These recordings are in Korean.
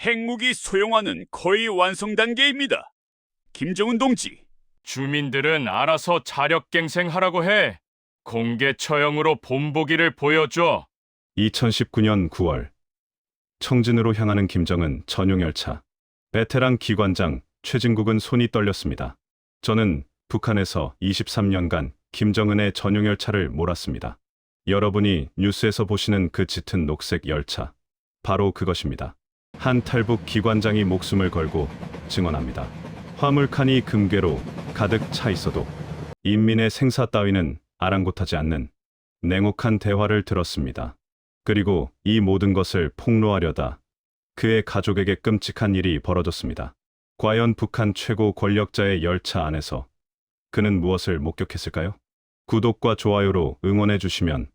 핵무기 소형화는 거의 완성 단계입니다. 김정은 동지, 주민들은 알아서 자력갱생하라고 해. 공개 처형으로 본보기를 보여줘. 2019년 9월 청진으로 향하는 김정은 전용열차. 베테랑 기관장 최진국은 손이 떨렸습니다. 저는 북한에서 23년간 김정은의 전용열차를 몰았습니다. 여러분이 뉴스에서 보시는 그 짙은 녹색 열차, 바로 그것입니다. 한 탈북 기관장이 목숨을 걸고 증언합니다. 화물칸이 금괴로 가득 차 있어도 인민의 생사 따위는 아랑곳하지 않는 냉혹한 대화를 들었습니다. 그리고 이 모든 것을 폭로하려다 그의 가족에게 끔찍한 일이 벌어졌습니다. 과연 북한 최고 권력자의 열차 안에서 그는 무엇을 목격했을까요? 구독과 좋아요로 응원해 주시면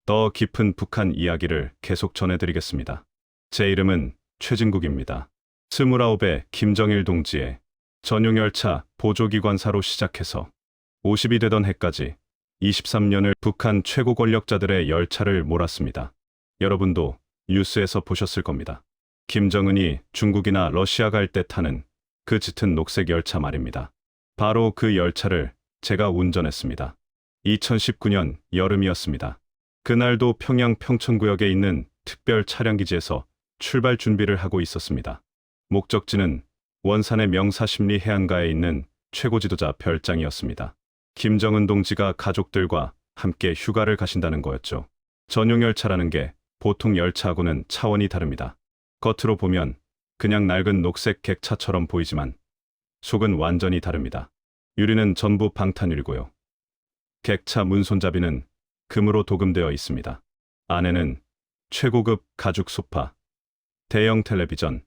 더 깊은 북한 이야기를 계속 전해드리겠습니다. 제 이름은 최진국입니다. 29의 김정일 동지의 전용열차 보조기관사로 시작해서 50이 되던 해까지 23년을 북한 최고 권력자들의 열차를 몰았습니다. 여러분도 뉴스에서 보셨을 겁니다. 김정은이 중국이나 러시아 갈 때 타는 그 짙은 녹색 열차 말입니다. 바로 그 열차를 제가 운전했습니다. 2019년 여름이었습니다. 그날도 평양 평천구역에 있는 특별 차량기지에서 출발 준비를 하고 있었습니다. 목적지는 원산의 명사십리 해안가에 있는 최고 지도자 별장이었습니다. 김정은 동지가 가족들과 함께 휴가를 가신다는 거였죠. 전용열차라는 게 보통 열차하고는 차원이 다릅니다. 겉으로 보면 그냥 낡은 녹색 객차처럼 보이지만 속은 완전히 다릅니다. 유리는 전부 방탄유리고요. 객차 문손잡이는 금으로 도금되어 있습니다. 안에는 최고급 가죽 소파, 대형 텔레비전,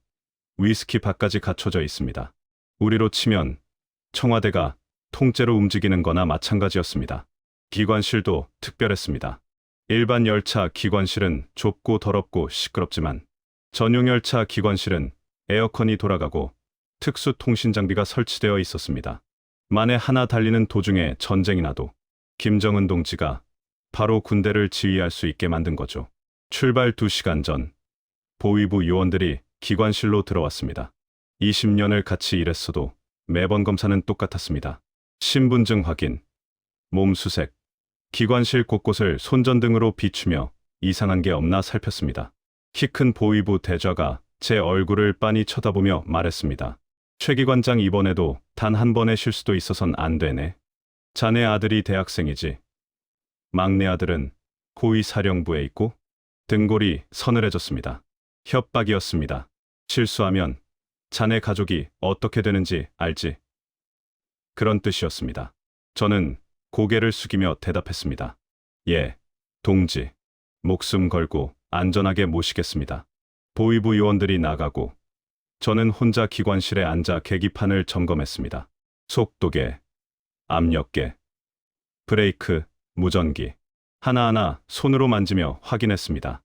위스키 밭까지 갖춰져 있습니다. 우리로 치면 청와대가 통째로 움직이는 거나 마찬가지였습니다. 기관실도 특별했습니다. 일반 열차 기관실은 좁고 더럽고 시끄럽지만 전용열차 기관실은 에어컨이 돌아가고 특수 통신 장비가 설치되어 있었습니다. 만에 하나 달리는 도중에 전쟁이 나도 김정은 동지가 바로 군대를 지휘할 수 있게 만든 거죠. 출발 2시간 전 보위부 요원들이 기관실로 들어왔습니다. 20년을 같이 일했어도 매번 검사는 똑같았습니다. 신분증 확인, 몸 수색, 기관실 곳곳을 손전등으로 비추며 이상한 게 없나 살폈습니다. 키 큰 보위부 대좌가 제 얼굴을 빤히 쳐다보며 말했습니다. 최 기관장, 이번에도 단 한 번의 실수도 있어선 안 되네. 자네 아들이 대학생이지. 막내 아들은 고위 사령부에 있고. 등골이 서늘해졌습니다. 협박이었습니다. 실수하면 자네 가족이 어떻게 되는지 알지? 그런 뜻이었습니다. 저는 고개를 숙이며 대답했습니다. 예, 동지. 목숨 걸고 안전하게 모시겠습니다. 보위부 요원들이 나가고 저는 혼자 기관실에 앉아 계기판을 점검했습니다. 속도계, 압력계, 브레이크, 무전기. 하나하나 손으로 만지며 확인했습니다.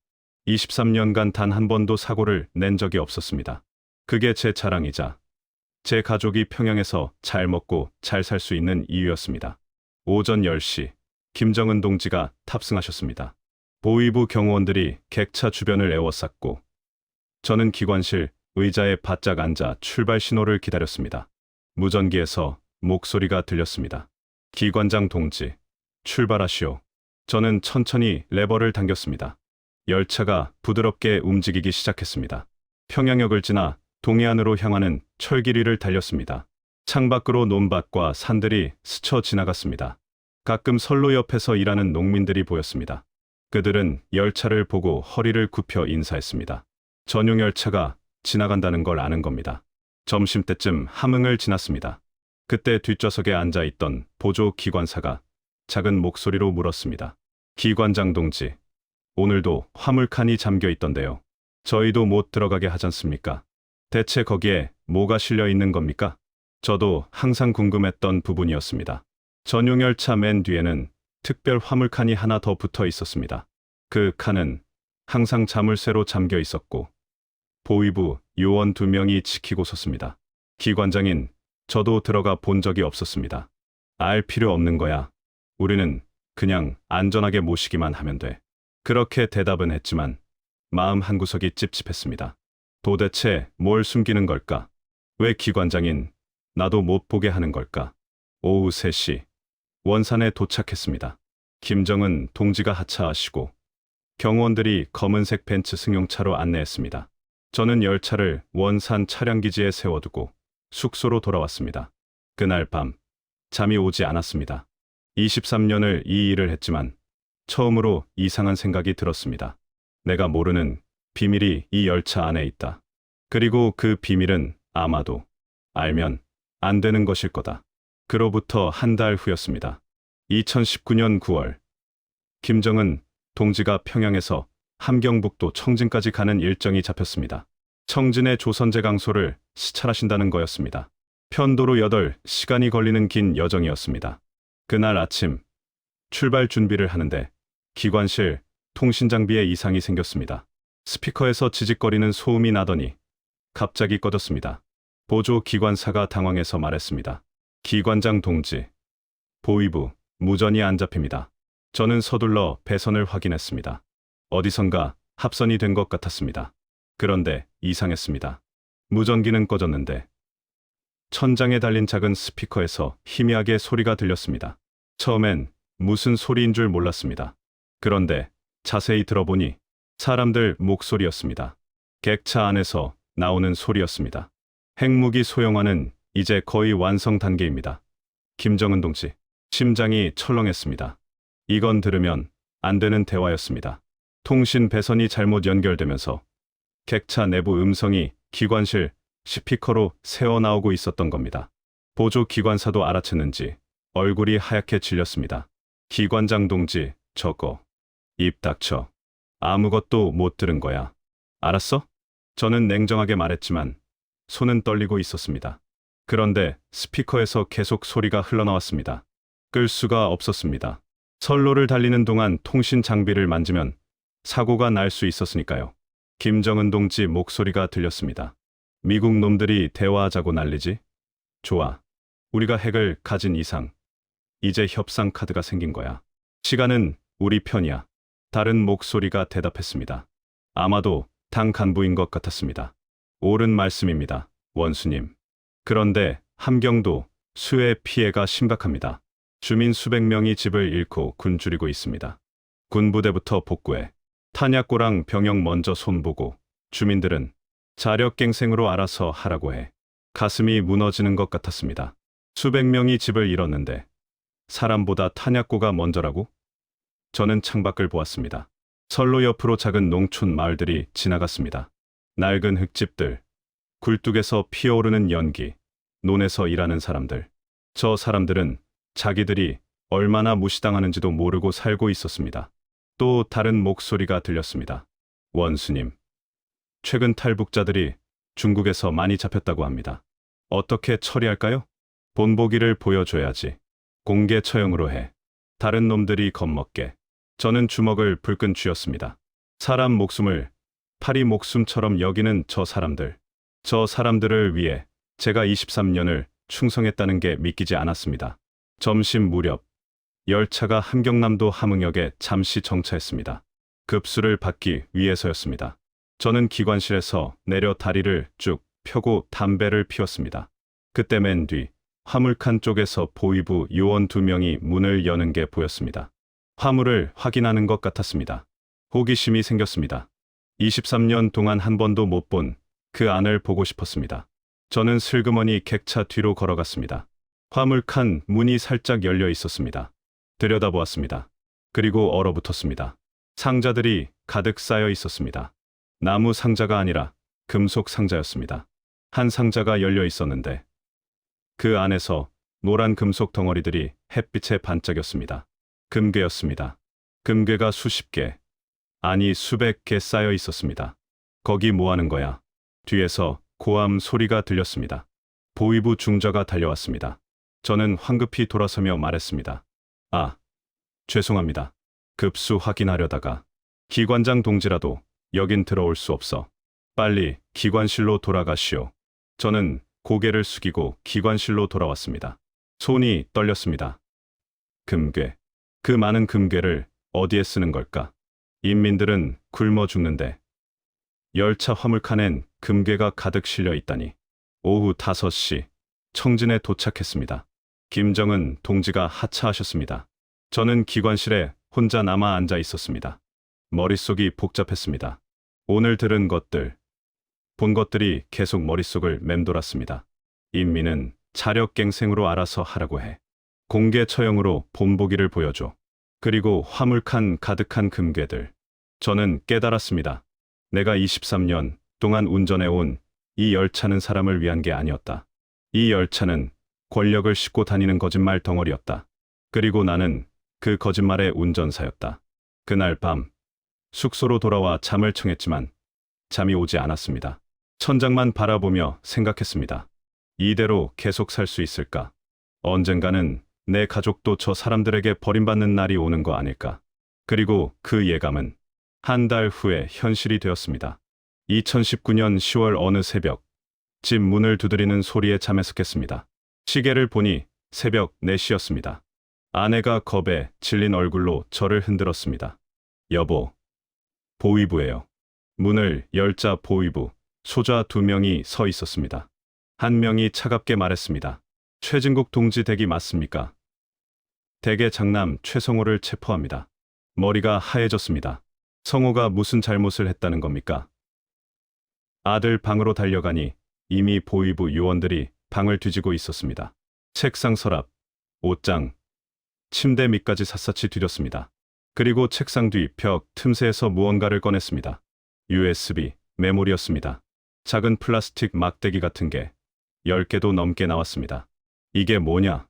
23년간 단 한 번도 사고를 낸 적이 없었습니다. 그게 제 자랑이자 제 가족이 평양에서 잘 먹고 잘 살 수 있는 이유였습니다. 오전 10시 김정은 동지가 탑승하셨습니다. 보위부 경호원들이 객차 주변을 에워쌌고 저는 기관실 의자에 바짝 앉아 출발 신호를 기다렸습니다. 무전기에서 목소리가 들렸습니다. 기관장 동지, 출발하시오. 저는 천천히 레버를 당겼습니다. 열차가 부드럽게 움직이기 시작했습니다. 평양역을 지나 동해안으로 향하는 철길위를 달렸습니다. 창밖으로 논밭과 산들이 스쳐 지나갔습니다. 가끔 선로 옆에서 일하는 농민들이 보였습니다. 그들은 열차를 보고 허리를 굽혀 인사했습니다. 전용열차가 지나간다는 걸 아는 겁니다. 점심때쯤 함흥을 지났습니다. 그때 뒷좌석에 앉아있던 보조 기관사가 작은 목소리로 물었습니다. 기관장 동지, 오늘도 화물칸이 잠겨 있던데요. 저희도 못 들어가게 하잖습니까? 대체 거기에 뭐가 실려 있는 겁니까? 저도 항상 궁금했던 부분이었습니다. 전용열차 맨 뒤에는 특별 화물칸이 하나 더 붙어 있었습니다. 그 칸은 항상 자물쇠로 잠겨 있었고 보위부 요원 2명이 지키고 섰습니다. 기관장인 저도 들어가 본 적이 없었습니다. 알 필요 없는 거야. 우리는 그냥 안전하게 모시기만 하면 돼. 그렇게 대답은 했지만 마음 한구석이 찝찝했습니다. 도대체 뭘 숨기는 걸까? 왜 기관장인 나도 못 보게 하는 걸까? 오후 3시 원산에 도착했습니다. 김정은 동지가 하차하시고 경호원들이 검은색 벤츠 승용차로 안내했습니다. 저는 열차를 원산 차량기지에 세워두고 숙소로 돌아왔습니다. 그날 밤 잠이 오지 않았습니다. 23년을 이 일을 했지만 처음으로 이상한 생각이 들었습니다. 내가 모르는 비밀이 이 열차 안에 있다. 그리고 그 비밀은 아마도 알면 안 되는 것일 거다. 그로부터 한 달 후였습니다. 2019년 9월 김정은 동지가 평양에서 함경북도 청진까지 가는 일정이 잡혔습니다. 청진의 조선제 강소를 시찰하신다는 거였습니다. 편도로 8시간이 걸리는 긴 여정이었습니다. 그날 아침 출발 준비를 하는데 기관실 통신 장비에 이상이 생겼습니다. 스피커에서 지직거리는 소음이 나더니 갑자기 꺼졌습니다. 보조 기관사가 당황해서 말했습니다. 기관장 동지, 보위부 무전이 안 잡힙니다. 저는 서둘러 배선을 확인했습니다. 어디선가 합선이 된 것 같았습니다. 그런데 이상했습니다. 무전기는 꺼졌는데 천장에 달린 작은 스피커에서 희미하게 소리가 들렸습니다. 처음엔 무슨 소리인 줄 몰랐습니다. 그런데 자세히 들어보니 사람들 목소리였습니다. 객차 안에서 나오는 소리였습니다. 핵무기 소형화는 이제 거의 완성 단계입니다. 김정은 동지, 심장이 철렁했습니다. 이건 들으면 안 되는 대화였습니다. 통신 배선이 잘못 연결되면서 객차 내부 음성이 기관실 스피커로 새어나오고 있었던 겁니다. 보조 기관사도 알아챘는지 얼굴이 하얗게 질렸습니다. 기관장 동지, 저거 입 닥쳐. 아무것도 못 들은 거야. 알았어? 저는 냉정하게 말했지만 손은 떨리고 있었습니다. 그런데 스피커에서 계속 소리가 흘러나왔습니다. 끌 수가 없었습니다. 선로를 달리는 동안 통신 장비를 만지면 사고가 날 수 있었으니까요. 김정은 동지 목소리가 들렸습니다. 미국 놈들이 대화하자고 난리지? 좋아. 우리가 핵을 가진 이상 이제 협상 카드가 생긴 거야. 시간은 우리 편이야. 다른 목소리가 대답했습니다. 아마도 당 간부인 것 같았습니다. 옳은 말씀입니다, 원수님. 그런데 함경도 수해 피해가 심각합니다. 주민 수백 명이 집을 잃고 굶주리고 있습니다. 군부대부터 복구해 탄약고랑 병영 먼저 손보고 주민들은 자력갱생으로 알아서 하라고 해. 가슴이 무너지는 것 같았습니다. 수백 명이 집을 잃었는데 사람보다 탄약고가 먼저라고? 저는 창밖을 보았습니다. 선로 옆으로 작은 농촌 마을들이 지나갔습니다. 낡은 흙집들, 굴뚝에서 피어오르는 연기, 논에서 일하는 사람들. 저 사람들은 자기들이 얼마나 무시당하는지도 모르고 살고 있었습니다. 또 다른 목소리가 들렸습니다. 원수님, 최근 탈북자들이 중국에서 많이 잡혔다고 합니다. 어떻게 처리할까요? 본보기를 보여줘야지. 공개 처형으로 해. 다른 놈들이 겁먹게. 저는 주먹을 불끈 쥐었습니다. 사람 목숨을 파리 목숨처럼 여기는 저 사람들을 위해 제가 23년을 충성했다는 게 믿기지 않았습니다. 점심 무렵 열차가 함경남도 함흥역에 잠시 정차했습니다. 급수를 받기 위해서였습니다. 저는 기관실에서 내려 다리를 쭉 펴고 담배를 피웠습니다. 그때 맨 뒤 화물칸 쪽에서 보위부 요원 2명이 문을 여는 게 보였습니다. 화물을 확인하는 것 같았습니다. 호기심이 생겼습니다. 23년 동안 한 번도 못 본 그 안을 보고 싶었습니다. 저는 슬그머니 객차 뒤로 걸어갔습니다. 화물칸 문이 살짝 열려 있었습니다. 들여다보았습니다. 그리고 얼어붙었습니다. 상자들이 가득 쌓여 있었습니다. 나무 상자가 아니라 금속 상자였습니다. 한 상자가 열려 있었는데 그 안에서 노란 금속 덩어리들이 햇빛에 반짝였습니다. 금괴였습니다. 금괴가 수십 개, 아니 수백 개 쌓여 있었습니다. 거기 뭐 하는 거야? 뒤에서 고함 소리가 들렸습니다. 보위부 중저가 달려왔습니다. 저는 황급히 돌아서며 말했습니다. 아, 죄송합니다. 급수 확인하려다가 기관장 동지라도 여긴 들어올 수 없어. 빨리 기관실로 돌아가시오. 저는 고개를 숙이고 기관실로 돌아왔습니다. 손이 떨렸습니다. 금괴. 그 많은 금괴를 어디에 쓰는 걸까? 인민들은 굶어 죽는데 열차 화물칸엔 금괴가 가득 실려 있다니. 오후 5시 청진에 도착했습니다. 김정은 동지가 하차하셨습니다. 저는 기관실에 혼자 남아 앉아 있었습니다. 머릿속이 복잡했습니다. 오늘 들은 것들, 본 것들이 계속 머릿속을 맴돌았습니다. 인민은 자력갱생으로 알아서 하라고 해. 공개 처형으로 본보기를 보여줘. 그리고 화물칸 가득한 금괴들. 저는 깨달았습니다. 내가 23년 동안 운전해온 이 열차는 사람을 위한 게 아니었다. 이 열차는 권력을 싣고 다니는 거짓말 덩어리였다. 그리고 나는 그 거짓말의 운전사였다. 그날 밤 숙소로 돌아와 잠을 청했지만 잠이 오지 않았습니다. 천장만 바라보며 생각했습니다. 이대로 계속 살 수 있을까? 언젠가는 내 가족도 저 사람들에게 버림받는 날이 오는 거 아닐까? 그리고 그 예감은 한 달 후에 현실이 되었습니다. 2019년 10월 어느 새벽, 집 문을 두드리는 소리에 잠에서 깼습니다. 시계를 보니 새벽 4시였습니다. 아내가 겁에 질린 얼굴로 저를 흔들었습니다. 여보, 보위부예요. 문을 열자 보위부, 소자 2명이 서 있었습니다. 한 명이 차갑게 말했습니다. 최진국 동지 댁이 맞습니까? 댁의 장남 최성호를 체포합니다. 머리가 하얘졌습니다. 성호가 무슨 잘못을 했다는 겁니까? 아들 방으로 달려가니 이미 보위부 요원들이 방을 뒤지고 있었습니다. 책상 서랍, 옷장, 침대 밑까지 샅샅이 뒤졌습니다. 그리고 책상 뒤 벽 틈새에서 무언가를 꺼냈습니다. USB 메모리였습니다. 작은 플라스틱 막대기 같은 게 10개도 넘게 나왔습니다. 이게 뭐냐?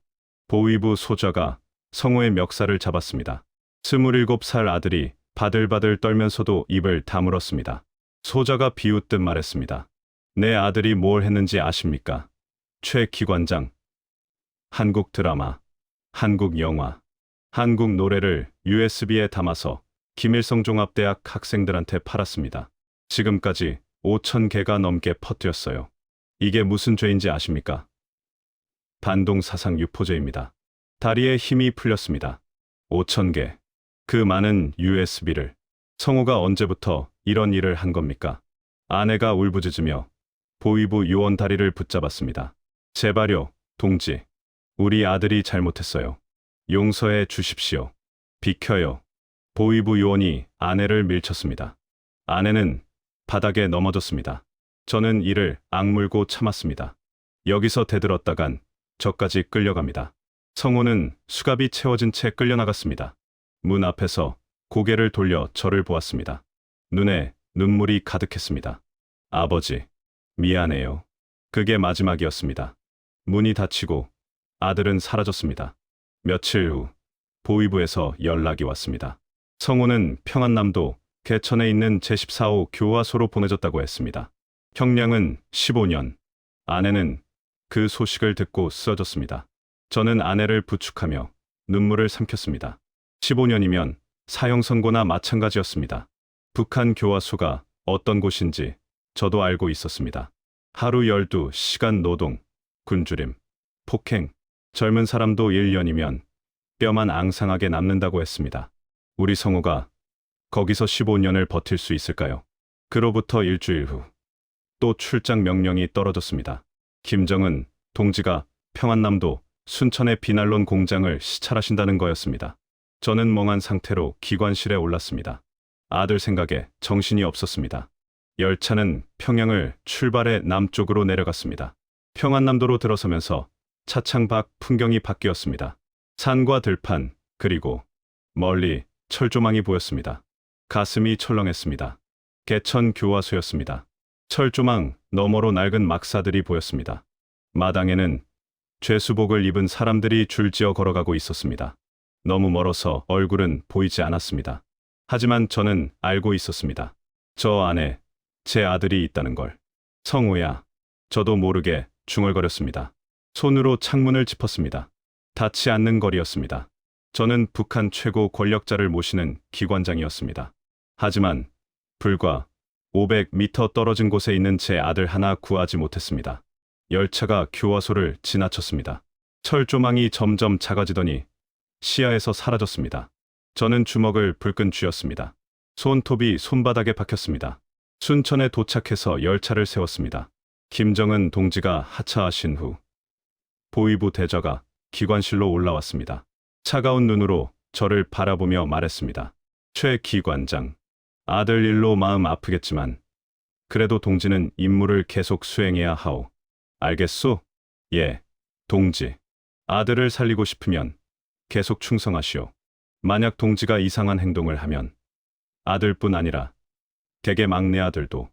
보위부 소자가 성호의 멱살을 잡았습니다. 27살 아들이 바들바들 떨면서도 입을 다물었습니다. 소자가 비웃듯 말했습니다. 내 아들이 뭘 했는지 아십니까? 최 기관장. 한국 드라마, 한국 영화, 한국 노래를 USB에 담아서 김일성 종합대학 학생들한테 팔았습니다. 지금까지 5,000개가 넘게 퍼뜨렸어요. 이게 무슨 죄인지 아십니까? 반동 사상 유포죄입니다. 다리에 힘이 풀렸습니다. 5,000개. 그 많은 USB를. 성호가 언제부터 이런 일을 한 겁니까? 아내가 울부짖으며 보위부 요원 다리를 붙잡았습니다. 제발요, 동지. 우리 아들이 잘못했어요. 용서해 주십시오. 비켜요. 보위부 요원이 아내를 밀쳤습니다. 아내는 바닥에 넘어졌습니다. 저는 이를 악물고 참았습니다. 여기서 대들었다간 저까지 끌려갑니다. 성호는 수갑이 채워진 채 끌려나갔습니다. 문 앞에서 고개를 돌려 저를 보았습니다. 눈에 눈물이 가득했습니다. 아버지, 미안해요. 그게 마지막이었습니다. 문이 닫히고 아들은 사라졌습니다. 며칠 후 보위부에서 연락이 왔습니다. 성호는 평안남도 개천에 있는 제14호 교화소로 보내졌다고 했습니다. 형량은 15년. 아내는 그 소식을 듣고 쓰러졌습니다. 저는 아내를 부축하며 눈물을 삼켰습니다. 15년이면 사형 선고나 마찬가지였습니다. 북한 교화소가 어떤 곳인지 저도 알고 있었습니다. 하루 12시간 노동, 굶주림, 폭행, 젊은 사람도 1년이면 뼈만 앙상하게 남는다고 했습니다. 우리 성호가 거기서 15년을 버틸 수 있을까요? 그로부터 일주일 후 또 출장 명령이 떨어졌습니다. 김정은 동지가 평안남도 순천의 비난론 공장을 시찰하신다는 거였습니다. 저는 멍한 상태로 기관실에 올랐습니다. 아들 생각에 정신이 없었습니다. 열차는 평양을 출발해 남쪽으로 내려갔습니다. 평안남도로 들어서면서 차창 밖 풍경이 바뀌었습니다. 산과 들판, 그리고 멀리 철조망이 보였습니다. 가슴이 철렁했습니다. 개천 교화소였습니다. 철조망 너머로 낡은 막사들이 보였습니다. 마당에는 죄수복을 입은 사람들이 줄지어 걸어가고 있었습니다. 너무 멀어서 얼굴은 보이지 않았습니다. 하지만 저는 알고 있었습니다. 저 안에 제 아들이 있다는 걸. 성호야. 저도 모르게 중얼거렸습니다. 손으로 창문을 짚었습니다. 닿지 않는 거리였습니다. 저는 북한 최고 권력자를 모시는 기관장이었습니다. 하지만 불과 500m 떨어진 곳에 있는 제 아들 하나 구하지 못했습니다. 열차가 교화소를 지나쳤습니다. 철조망이 점점 작아지더니 시야에서 사라졌습니다. 저는 주먹을 불끈 쥐었습니다. 손톱이 손바닥에 박혔습니다. 순천에 도착해서 열차를 세웠습니다. 김정은 동지가 하차하신 후 보위부 대저가 기관실로 올라왔습니다. 차가운 눈으로 저를 바라보며 말했습니다. 최 기관장, 아들 일로 마음 아프겠지만 그래도 동지는 임무를 계속 수행해야 하오. 알겠소? 예, 동지. 아들을 살리고 싶으면 계속 충성하시오. 만약 동지가 이상한 행동을 하면 아들뿐 아니라 댁의 막내 아들도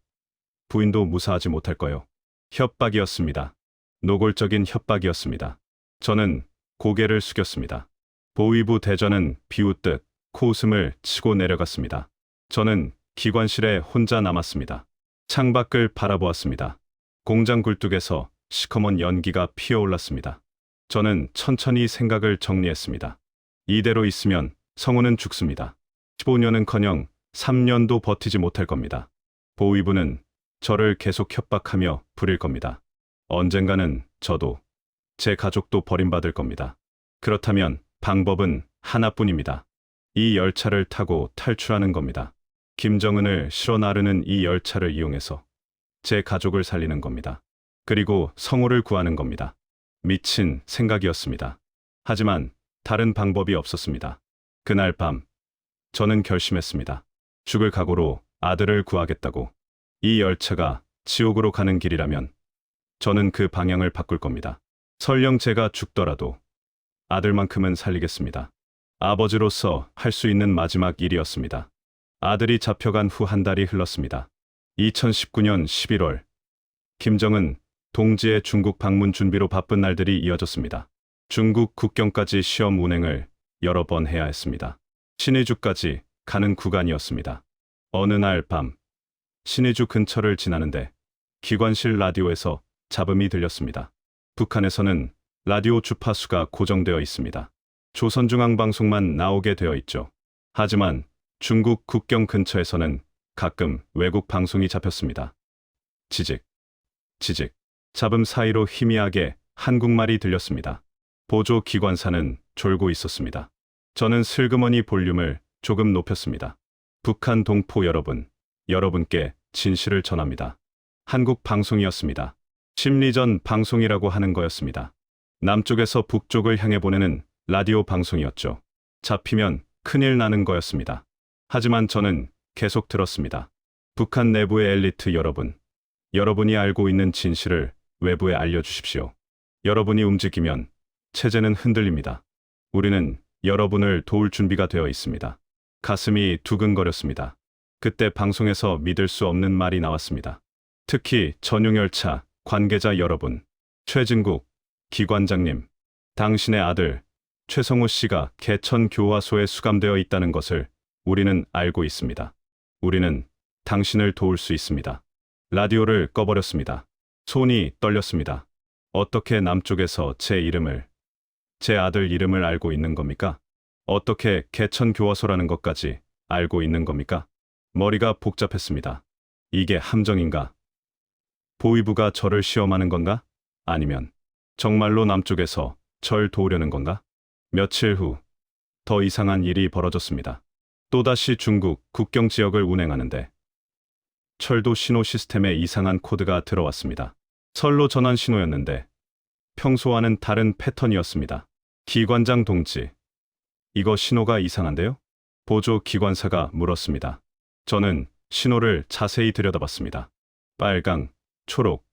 부인도 무사하지 못할 거요. 협박이었습니다. 노골적인 협박이었습니다. 저는 고개를 숙였습니다. 보위부 대전은 비웃듯 코웃음을 치고 내려갔습니다. 저는 기관실에 혼자 남았습니다. 창밖을 바라보았습니다. 공장 굴뚝에서 시커먼 연기가 피어올랐습니다. 저는 천천히 생각을 정리했습니다. 이대로 있으면 성우는 죽습니다. 15년은커녕 3년도 버티지 못할 겁니다. 보위부는 저를 계속 협박하며 부릴 겁니다. 언젠가는 저도 제 가족도 버림받을 겁니다. 그렇다면 방법은 하나뿐입니다. 이 열차를 타고 탈출하는 겁니다. 김정은을 실어 나르는 이 열차를 이용해서 제 가족을 살리는 겁니다. 그리고 성우를 구하는 겁니다. 미친 생각이었습니다. 하지만 다른 방법이 없었습니다. 그날 밤 저는 결심했습니다. 죽을 각오로 아들을 구하겠다고. 이 열차가 지옥으로 가는 길이라면 저는 그 방향을 바꿀 겁니다. 설령 제가 죽더라도 아들만큼은 살리겠습니다. 아버지로서 할 수 있는 마지막 일이었습니다. 아들이 잡혀간 후 한 달이 흘렀습니다. 2019년 11월 김정은 동지의 중국 방문 준비로 바쁜 날들이 이어졌습니다. 중국 국경까지 시험 운행을 여러 번 해야 했습니다. 신의주까지 가는 구간이었습니다. 어느 날 밤 신의주 근처를 지나는데 기관실 라디오에서 잡음이 들렸습니다. 북한에서는 라디오 주파수가 고정되어 있습니다. 조선중앙방송만 나오게 되어 있죠. 하지만 중국 국경 근처에서는 가끔 외국 방송이 잡혔습니다. 지직, 지직, 잡음 사이로 희미하게 한국말이 들렸습니다. 보조 기관사는 졸고 있었습니다. 저는 슬그머니 볼륨을 조금 높였습니다. 북한 동포 여러분, 여러분께 진실을 전합니다. 한국 방송이었습니다. 심리전 방송이라고 하는 거였습니다. 남쪽에서 북쪽을 향해 보내는 라디오 방송이었죠. 잡히면 큰일 나는 거였습니다. 하지만 저는 계속 들었습니다. 북한 내부의 엘리트 여러분, 여러분이 알고 있는 진실을 외부에 알려주십시오. 여러분이 움직이면 체제는 흔들립니다. 우리는 여러분을 도울 준비가 되어 있습니다. 가슴이 두근거렸습니다. 그때 방송에서 믿을 수 없는 말이 나왔습니다. 특히 전용열차 관계자 여러분, 최진국 기관장님, 당신의 아들 최성우 씨가 개천 교화소에 수감되어 있다는 것을 우리는 알고 있습니다. 우리는 당신을 도울 수 있습니다. 라디오를 꺼버렸습니다. 손이 떨렸습니다. 어떻게 남쪽에서 제 이름을, 제 아들 이름을 알고 있는 겁니까? 어떻게 개천 교화소라는 것까지 알고 있는 겁니까? 머리가 복잡했습니다. 이게 함정인가? 보위부가 저를 시험하는 건가? 아니면 정말로 남쪽에서 절 도우려는 건가? 며칠 후 더 이상한 일이 벌어졌습니다. 또다시 중국 국경 지역을 운행하는데 철도 신호 시스템에 이상한 코드가 들어왔습니다. 선로 전환 신호였는데 평소와는 다른 패턴이었습니다. 기관장 동지, 이거 신호가 이상한데요? 보조 기관사가 물었습니다. 저는 신호를 자세히 들여다봤습니다. 빨강, 초록,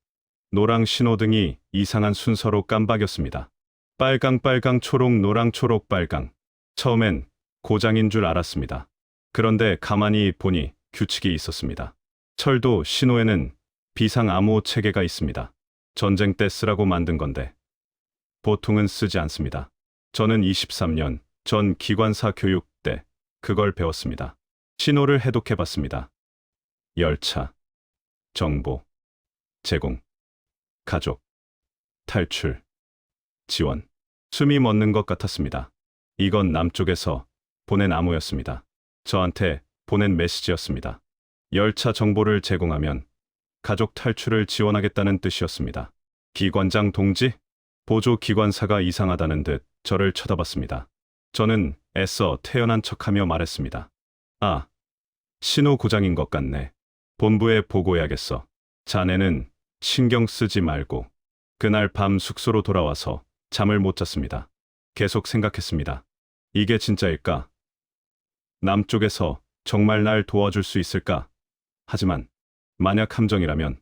노랑 신호등이 이상한 순서로 깜박였습니다. 빨강, 초록, 노랑, 초록, 빨강. 처음엔 고장인 줄 알았습니다. 그런데 가만히 보니 규칙이 있었습니다. 철도 신호에는 비상 암호 체계가 있습니다. 전쟁 때 쓰라고 만든 건데 보통은 쓰지 않습니다. 저는 23년 전 기관사 교육 때 그걸 배웠습니다. 신호를 해독해봤습니다. 열차, 정보, 제공, 가족, 탈출, 지원. 숨이 멎는 것 같았습니다. 이건 남쪽에서 보낸 암호였습니다. 저한테 보낸 메시지였습니다. 열차 정보를 제공하면 가족 탈출을 지원하겠다는 뜻이었습니다. 기관장 동지? 보조 기관사가 이상하다는 듯 저를 쳐다봤습니다. 저는 애써 태연한 척하며 말했습니다. 아, 신호 고장인 것 같네. 본부에 보고해야겠어. 자네는 신경 쓰지 말고. 그날 밤 숙소로 돌아와서 잠을 못 잤습니다. 계속 생각했습니다. 이게 진짜일까? 남쪽에서 정말 날 도와줄 수 있을까? 하지만 만약 함정이라면,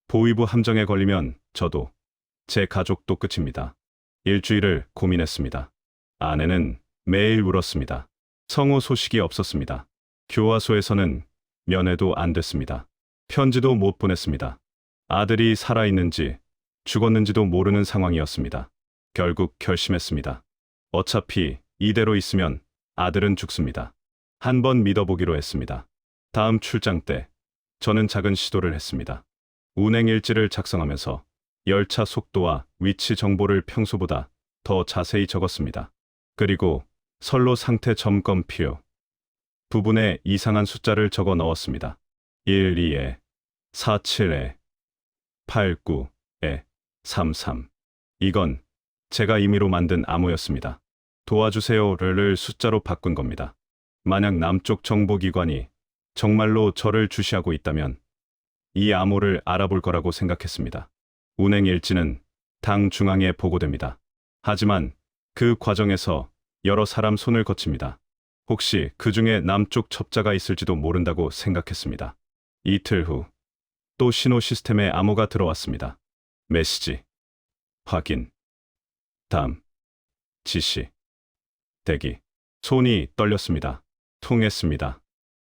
보위부 함정에 걸리면 저도 제 가족도 끝입니다. 일주일을 고민했습니다. 아내는 매일 울었습니다. 성호 소식이 없었습니다. 교화소에서는 면회도 안 됐습니다. 편지도 못 보냈습니다. 아들이 살아있는지 죽었는지도 모르는 상황이었습니다. 결국 결심했습니다. 어차피 이대로 있으면 아들은 죽습니다. 한번 믿어보기로 했습니다. 다음 출장 때 저는 작은 시도를 했습니다. 운행 일지를 작성하면서 열차 속도와 위치 정보를 평소보다 더 자세히 적었습니다. 그리고 선로 상태 점검 필요 부분에 이상한 숫자를 적어 넣었습니다. 12에 47에 89에 33. 이건 제가 임의로 만든 암호였습니다. 도와주세요를 숫자로 바꾼 겁니다. 만약 남쪽 정보기관이 정말로 저를 주시하고 있다면 이 암호를 알아볼 거라고 생각했습니다. 운행 일지는 당 중앙에 보고됩니다. 하지만 그 과정에서 여러 사람 손을 거칩니다. 혹시 그 중에 남쪽 첩자가 있을지도 모른다고 생각했습니다. 이틀 후 또 신호 시스템에 암호가 들어왔습니다. 메시지. 확인. 다음. 지시. 대기. 손이 떨렸습니다. 통했습니다.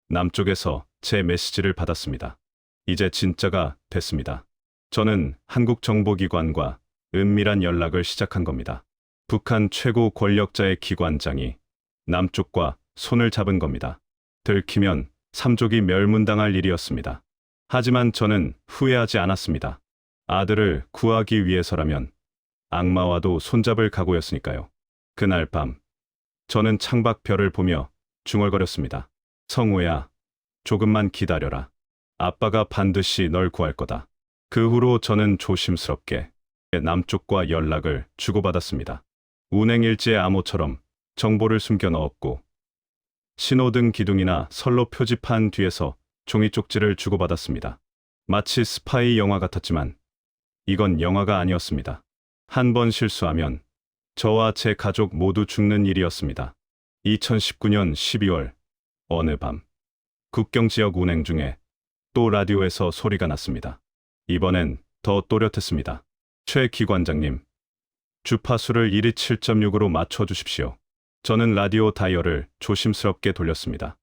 남쪽에서 제 메시지를 받았습니다. 이제 진짜가 됐습니다. 저는 한국 정보기관과 은밀한 연락을 시작한 겁니다. 북한 최고 권력자의 기관장이 남쪽과 손을 잡은 겁니다. 들키면 삼족이 멸문당할 일이었습니다. 하지만 저는 후회하지 않았습니다. 아들을 구하기 위해서라면 악마와도 손잡을 각오였으니까요. 그날 밤 저는 창밖별을 보며 중얼거렸습니다. 성우야, 조금만 기다려라. 아빠가 반드시 널 구할 거다. 그 후로 저는 조심스럽게 남쪽과 연락을 주고받았습니다. 운행일지의 암호처럼 정보를 숨겨 넣었고, 신호등 기둥이나 선로 표지판 뒤에서 종이 쪽지를 주고받았습니다. 마치 스파이 영화 같았지만 이건 영화가 아니었습니다. 한 번 실수하면 저와 제 가족 모두 죽는 일이었습니다. 2019년 12월 어느 밤 국경 지역 운행 중에 또 라디오에서 소리가 났습니다. 이번엔 더 또렷했습니다. 최 기관장님, 주파수를 1이 7.6으로 맞춰주십시오. 저는 라디오 다이얼을 조심스럽게 돌렸습니다.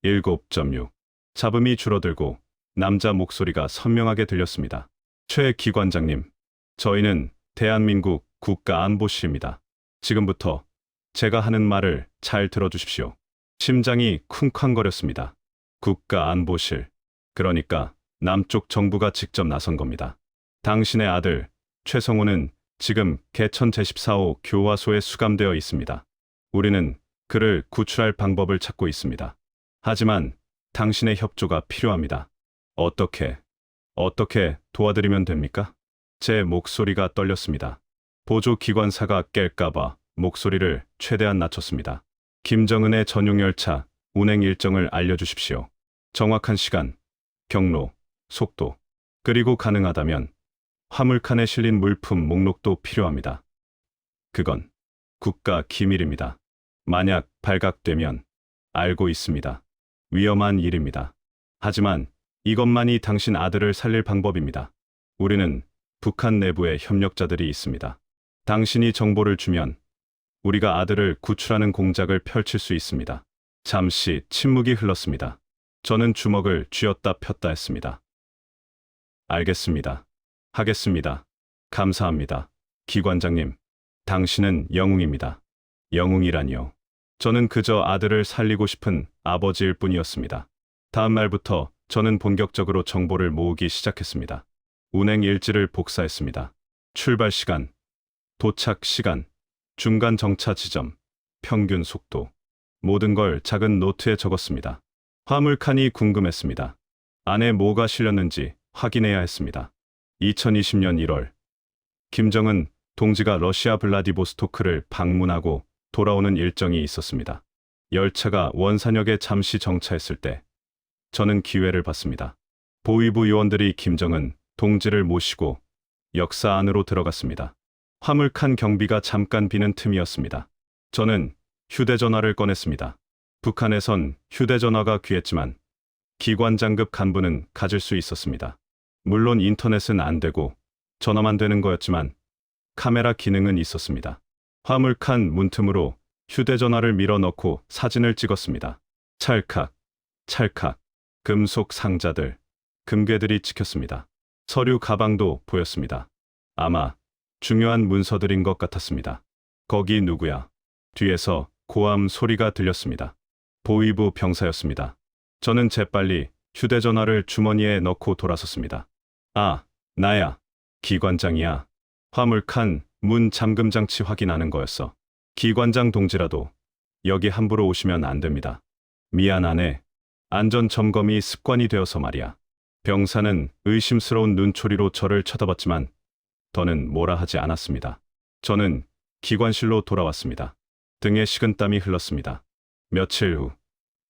7.6. 잡음이 줄어들고 남자 목소리가 선명하게 들렸습니다. 최 기관장님, 저희는 대한민국 국가안보실입니다. 지금부터 제가 하는 말을 잘 들어주십시오. 심장이 쿵쾅거렸습니다. 국가안보실. 그러니까 남쪽 정부가 직접 나선 겁니다. 당신의 아들 최성호는 지금 개천 제14호 교화소에 수감되어 있습니다. 우리는 그를 구출할 방법을 찾고 있습니다. 하지만 당신의 협조가 필요합니다. 어떻게 도와드리면 됩니까? 제 목소리가 떨렸습니다. 보조 기관사가 깰까봐 목소리를 최대한 낮췄습니다. 김정은의 전용 열차 운행 일정을 알려주십시오. 정확한 시간, 경로, 속도, 그리고 가능하다면 화물칸에 실린 물품 목록도 필요합니다. 그건 국가 기밀입니다. 만약 발각되면 알고 있습니다. 위험한 일입니다. 하지만 이것만이 당신 아들을 살릴 방법입니다. 우리는 북한 내부에 협력자들이 있습니다. 당신이 정보를 주면 우리가 아들을 구출하는 공작을 펼칠 수 있습니다. 잠시 침묵이 흘렀습니다. 저는 주먹을 쥐었다 폈다 했습니다. 알겠습니다. 하겠습니다. 감사합니다. 기관장님, 당신은 영웅입니다. 영웅이라니요. 저는 그저 아들을 살리고 싶은 아버지일 뿐이었습니다. 다음 날부터 저는 본격적으로 정보를 모으기 시작했습니다. 운행 일지를 복사했습니다. 출발 시간, 도착 시간, 중간 정차 지점, 평균 속도, 모든 걸 작은 노트에 적었습니다. 화물칸이 궁금했습니다. 안에 뭐가 실렸는지 확인해야 했습니다. 2020년 1월, 김정은 동지가 러시아 블라디보스토크를 방문하고 돌아오는 일정이 있었습니다. 열차가 원산역에 잠시 정차했을 때 저는 기회를 봤습니다. 보위부 요원들이 김정은 동지를 모시고 역사 안으로 들어갔습니다. 화물칸 경비가 잠깐 비는 틈이었습니다. 저는 휴대전화를 꺼냈습니다. 북한에선 휴대전화가 귀했지만 기관장급 간부는 가질 수 있었습니다. 물론 인터넷은 안 되고 전화만 되는 거였지만 카메라 기능은 있었습니다. 화물칸 문틈으로 휴대전화를 밀어 넣고 사진을 찍었습니다. 찰칵, 찰칵, 금속 상자들, 금괴들이 찍혔습니다. 서류 가방도 보였습니다. 아마 중요한 문서들인 것 같았습니다. 거기 누구야? 뒤에서 고함 소리가 들렸습니다. 보위부 병사였습니다. 저는 재빨리 휴대전화를 주머니에 넣고 돌아섰습니다. 아, 나야. 기관장이야. 화물칸 문 잠금 장치 확인하는 거였어. 기관장 동지라도 여기 함부로 오시면 안 됩니다. 미안하네. 안전 점검이 습관이 되어서 말이야. 병사는 의심스러운 눈초리로 저를 쳐다봤지만 더는 뭐라 하지 않았습니다. 저는 기관실로 돌아왔습니다. 등에 식은땀이 흘렀습니다. 며칠 후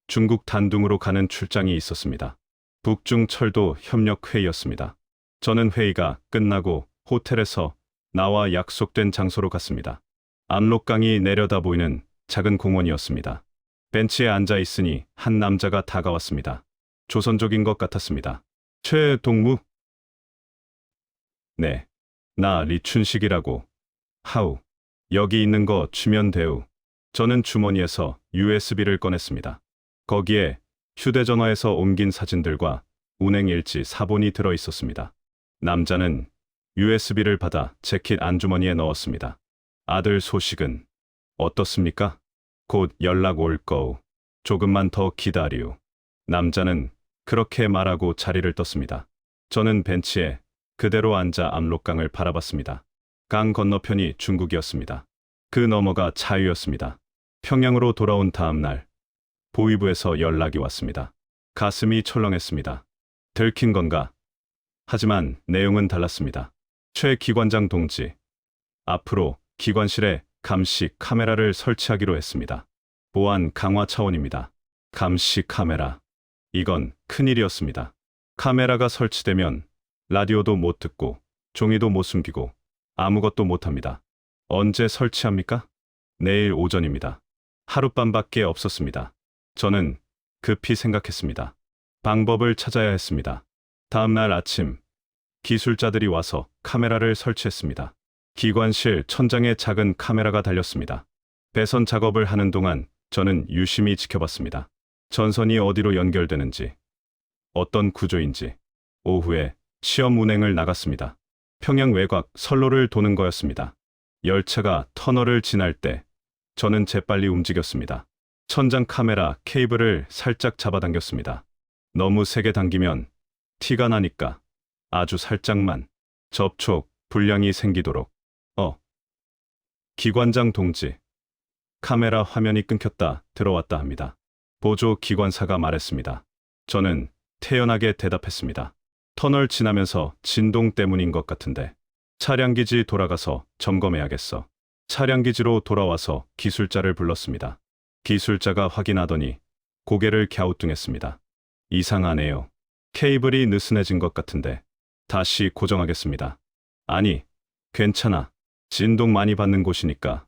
중국 단둥으로 가는 출장이 있었습니다. 북중 철도 협력 회의였습니다. 저는 회의가 끝나고 호텔에서 나와 약속된 장소로 갔습니다. 압록강이 내려다 보이는 작은 공원이었습니다. 벤치에 앉아 있으니 한 남자가 다가왔습니다. 조선족인 것 같았습니다. 최동무? 네, 나 리춘식이라고. 하우, 여기 있는 거 주면 돼우. 저는 주머니에서 USB를 꺼냈습니다. 거기에 휴대전화에서 옮긴 사진들과 운행일지 사본이 들어 있었습니다. 남자는 USB를 받아 재킷 안주머니에 넣었습니다. 아들 소식은 어떻습니까? 곧 연락 올 거우. 조금만 더 기다리우. 남자는 그렇게 말하고 자리를 떴습니다. 저는 벤치에 그대로 앉아 압록강을 바라봤습니다. 강 건너편이 중국이었습니다. 그 너머가 자유였습니다. 평양으로 돌아온 다음 날 보위부에서 연락이 왔습니다. 가슴이 철렁했습니다. 들킨 건가? 하지만 내용은 달랐습니다. 최 기관장 동지, 앞으로 기관실에 감시 카메라를 설치하기로 했습니다. 보안 강화 차원입니다. 감시 카메라. 이건 큰일이었습니다. 카메라가 설치되면 라디오도 못 듣고 종이도 못 숨기고 아무것도 못 합니다. 언제 설치합니까? 내일 오전입니다. 하룻밤밖에 없었습니다. 저는 급히 생각했습니다. 방법을 찾아야 했습니다. 다음 날 아침 기술자들이 와서 카메라를 설치했습니다. 기관실 천장에 작은 카메라가 달렸습니다. 배선 작업을 하는 동안 저는 유심히 지켜봤습니다. 전선이 어디로 연결되는지, 어떤 구조인지. 오후에 시험 운행을 나갔습니다. 평양 외곽 선로를 도는 거였습니다. 열차가 터널을 지날 때 저는 재빨리 움직였습니다. 천장 카메라 케이블을 살짝 잡아당겼습니다. 너무 세게 당기면 티가 나니까 아주 살짝만. 접촉 불량이 생기도록. 기관장 동지. 카메라 화면이 끊겼다 들어왔다 합니다. 보조 기관사가 말했습니다. 저는 태연하게 대답했습니다. 터널 지나면서 진동 때문인 것 같은데. 차량기지 돌아가서 점검해야겠어. 차량기지로 돌아와서 기술자를 불렀습니다. 기술자가 확인하더니 고개를 갸우뚱했습니다. 이상하네요. 케이블이 느슨해진 것 같은데. 다시 고정하겠습니다. 아니, 괜찮아. 진동 많이 받는 곳이니까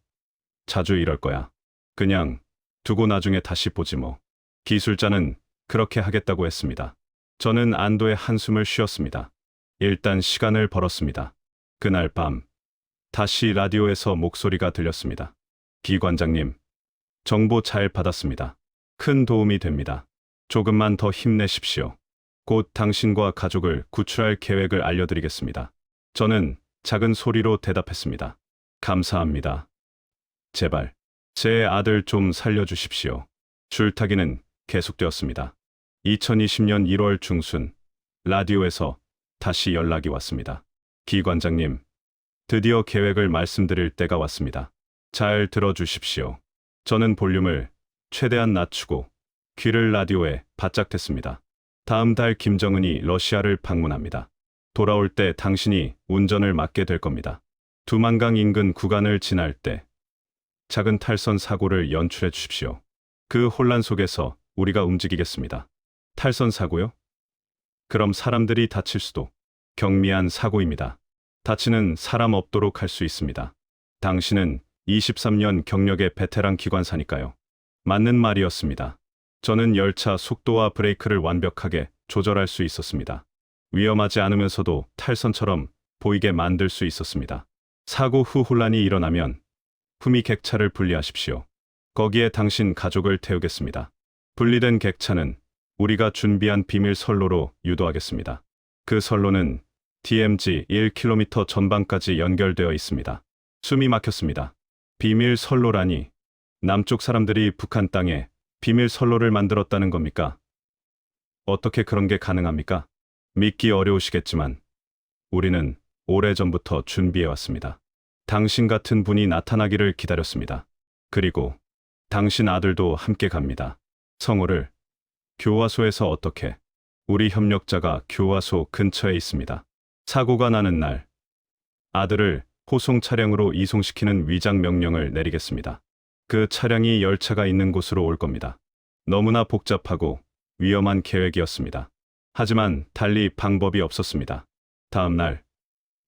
자주 이럴 거야. 그냥 두고 나중에 다시 보지 뭐. 기술자는 그렇게 하겠다고 했습니다. 저는 안도의 한숨을 쉬었습니다. 일단 시간을 벌었습니다. 그날 밤 다시 라디오에서 목소리가 들렸습니다. 기관장님, 정보 잘 받았습니다. 큰 도움이 됩니다. 조금만 더 힘내십시오. 곧 당신과 가족을 구출할 계획을 알려드리겠습니다. 저는 작은 소리로 대답했습니다. 감사합니다. 제발, 제 아들 좀 살려주십시오. 줄타기는 계속되었습니다. 2020년 1월 중순, 라디오에서 다시 연락이 왔습니다. 기관장님, 드디어 계획을 말씀드릴 때가 왔습니다. 잘 들어주십시오. 저는 볼륨을 최대한 낮추고 귀를 라디오에 바짝 댔습니다. 다음 달 김정은이 러시아를 방문합니다. 돌아올 때 당신이 운전을 맡게 될 겁니다. 두만강 인근 구간을 지날 때 작은 탈선 사고를 연출해 주십시오. 그 혼란 속에서 우리가 움직이겠습니다. 탈선 사고요? 그럼 사람들이 다칠 수도. 경미한 사고입니다. 다치는 사람 없도록 할 수 있습니다. 당신은 23년 경력의 베테랑 기관사니까요. 맞는 말이었습니다. 저는 열차 속도와 브레이크를 완벽하게 조절할 수 있었습니다. 위험하지 않으면서도 탈선처럼 보이게 만들 수 있었습니다. 사고 후 혼란이 일어나면 후미 객차를 분리하십시오. 거기에 당신 가족을 태우겠습니다. 분리된 객차는 우리가 준비한 비밀 선로로 유도하겠습니다. 그 선로는 DMZ 1km 전방까지 연결되어 있습니다. 숨이 막혔습니다. 비밀 선로라니, 남쪽 사람들이 북한 땅에 비밀 선로를 만들었다는 겁니까? 어떻게 그런 게 가능합니까? 믿기 어려우시겠지만 우리는 오래전부터 준비해왔습니다. 당신 같은 분이 나타나기를 기다렸습니다. 그리고 당신 아들도 함께 갑니다. 성호를 교화소에서 어떻게? 우리 협력자가 교화소 근처에 있습니다. 사고가 나는 날 아들을 호송 차량으로 이송시키는 위장 명령을 내리겠습니다. 그 차량이 열차가 있는 곳으로 올 겁니다. 너무나 복잡하고 위험한 계획이었습니다. 하지만 달리 방법이 없었습니다. 다음 날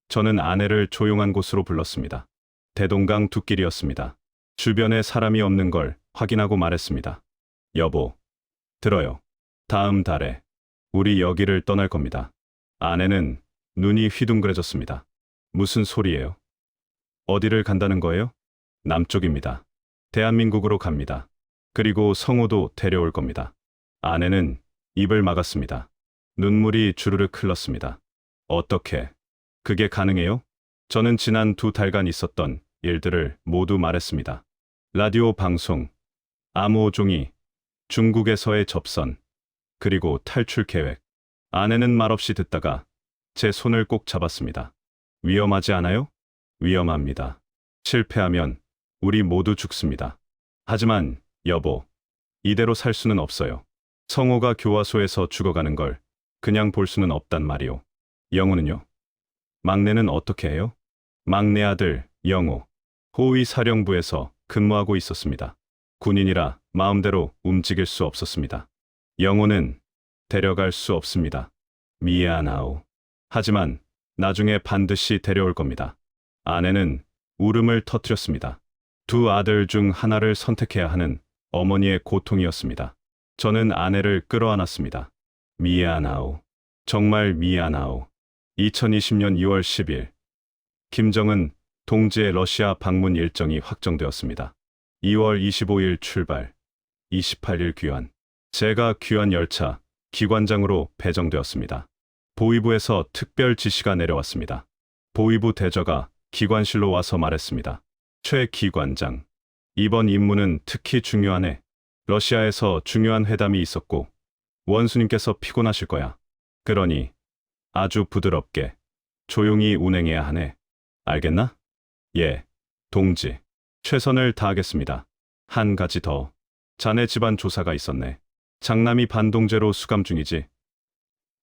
저는 아내를 조용한 곳으로 불렀습니다. 대동강 둑길이었습니다. 주변에 사람이 없는 걸 확인하고 말했습니다. 여보, 들어요. 다음 달에 우리 여기를 떠날 겁니다. 아내는 눈이 휘둥그레졌습니다. 무슨 소리예요? 어디를 간다는 거예요? 남쪽입니다. 대한민국으로 갑니다. 그리고 성호도 데려올 겁니다. 아내는 입을 막았습니다. 눈물이 주르륵 흘렀습니다. 어떻게? 그게 가능해요? 저는 지난 2달간 있었던 일들을 모두 말했습니다. 라디오 방송, 암호 종이, 중국에서의 접선, 그리고 탈출 계획. 아내는 말없이 듣다가 제 손을 꼭 잡았습니다. 위험하지 않아요? 위험합니다. 실패하면 우리 모두 죽습니다. 하지만 여보, 이대로 살 수는 없어요. 성호가 교화소에서 죽어가는 걸 그냥 볼 수는 없단 말이오. 영호는요? 막내는 어떻게 해요? 막내 아들 영호, 호위 사령부에서 근무하고 있었습니다. 군인이라 마음대로 움직일 수 없었습니다. 영호는 데려갈 수 없습니다. 미안하오. 하지만 나중에 반드시 데려올 겁니다. 아내는 울음을 터뜨렸습니다. 두 아들 중 하나를 선택해야 하는 어머니의 고통이었습니다. 저는 아내를 끌어안았습니다. 미안하오. 정말 미안하오. 2020년 2월 10일 김정은 동지의 러시아 방문 일정이 확정되었습니다. 2월 25일 출발, 28일 귀환. 제가 귀환 열차 기관장으로 배정되었습니다. 보위부에서 특별 지시가 내려왔습니다. 보위부 대저가 기관실로 와서 말했습니다. 최 기관장, 이번 임무는 특히 중요하네. 러시아에서 중요한 회담이 있었고 원수님께서 피곤하실 거야. 그러니 아주 부드럽게 조용히 운행해야 하네. 알겠나? 예, 동지. 최선을 다하겠습니다. 한 가지 더. 자네 집안 조사가 있었네. 장남이 반동죄로 수감 중이지.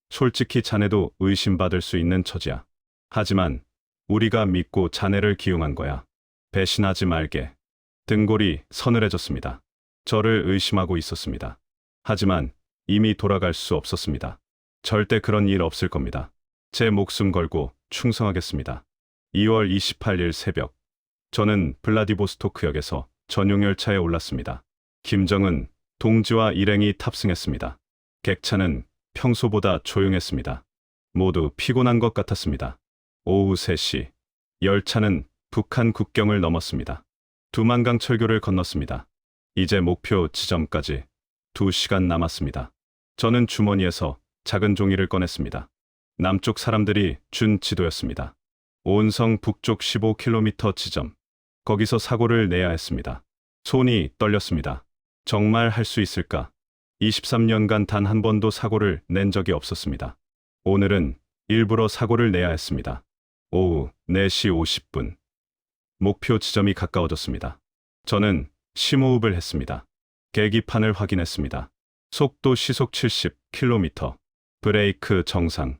솔직히 자네도 의심받을 수 있는 처지야. 하지만 우리가 믿고 자네를 기용한 거야. 배신하지 말게. 등골이 서늘해졌습니다. 저를 의심하고 있었습니다. 하지만 이미 돌아갈 수 없었습니다. 절대 그런 일 없을 겁니다. 제 목숨 걸고 충성하겠습니다. 2월 28일 새벽, 저는 블라디보스토크역에서 전용 열차에 올랐습니다. 김정은 동지와 일행이 탑승했습니다. 객차는 평소보다 조용했습니다. 모두 피곤한 것 같았습니다. 오후 3시, 열차는 북한 국경을 넘었습니다. 두만강 철교를 건넜습니다. 이제 목표 지점까지 2시간 남았습니다. 저는 주머니에서 작은 종이를 꺼냈습니다. 남쪽 사람들이 준 지도였습니다. 온성 북쪽 15km 지점. 거기서 사고를 내야 했습니다. 손이 떨렸습니다. 정말 할 수 있을까? 23년간 단 한 번도 사고를 낸 적이 없었습니다. 오늘은 일부러 사고를 내야 했습니다. 오후 4시 50분. 목표 지점이 가까워졌습니다. 저는 심호흡을 했습니다. 계기판을 확인했습니다. 속도 시속 70km. 브레이크 정상.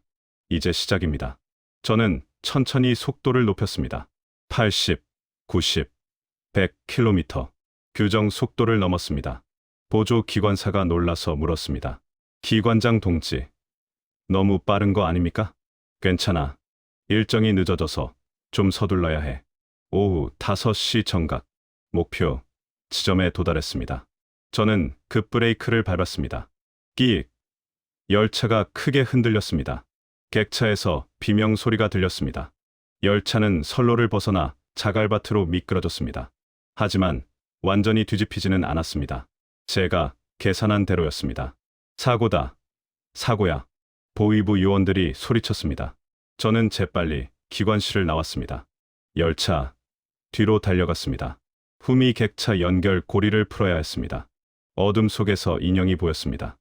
이제 시작입니다. 저는 천천히 속도를 높였습니다. 80, 90, 100km. 규정 속도를 넘었습니다. 보조 기관사가 놀라서 물었습니다. 기관장 동지, 너무 빠른 거 아닙니까? 괜찮아. 일정이 늦어져서 좀 서둘러야 해. 오후 5시 정각. 목표 지점에 도달했습니다. 저는 급브레이크를 밟았습니다. 끼익. 열차가 크게 흔들렸습니다. 객차에서 비명 소리가 들렸습니다. 열차는 선로를 벗어나 자갈밭으로 미끄러졌습니다. 하지만 완전히 뒤집히지는 않았습니다. 제가 계산한 대로였습니다. 사고다. 사고야. 보위부 요원들이 소리쳤습니다. 저는 재빨리 기관실을 나왔습니다. 열차 뒤로 달려갔습니다. 후미 객차 연결 고리를 풀어야 했습니다. 어둠 속에서 인형이 보였습니다.